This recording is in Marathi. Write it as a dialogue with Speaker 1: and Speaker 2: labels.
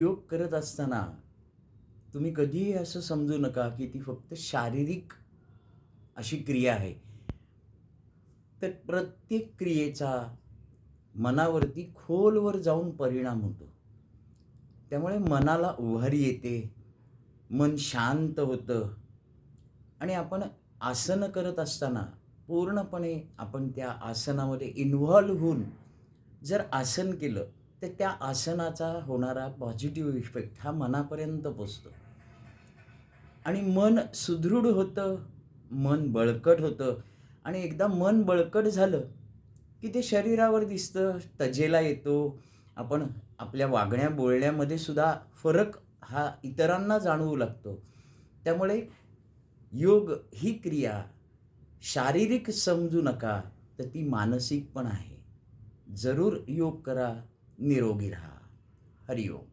Speaker 1: योग करत असताना तुम्ही कधीही असं समजू नका की ती फक्त शारीरिक अशी क्रिया आहे. तर प्रत्येक क्रियेचा मनावरती खोलवर जाऊन परिणाम होतो. त्यामुळे मनाला उभारी येते, मन शांत होतं आणि आपण आसनं करत असताना पूर्णपणे आपण त्या आसनामध्ये इन्व्हॉल्व होऊन जर आसन केलं, तर त्या आसनाचा होणारा पॉझिटिव्ह इफेक्ट हा मनापर्यंत पोहोचतो आणि मन सुदृढ होतं, मन बळकट होतं आणि एकदा मन बळकट झालं, की ते शरीरावर दिसतं, तजेला येतो. आपण आपल्या वागण्या-बोलण्यामध्ये सुद्धा फरक हा इतरांना जाणवू लागतो. त्यामुळे योग ही क्रिया शारीरिक समजू नका, तर ती मानसिक पण आहे. जरूर योग करा, निरोगी राहा. हरी ओम.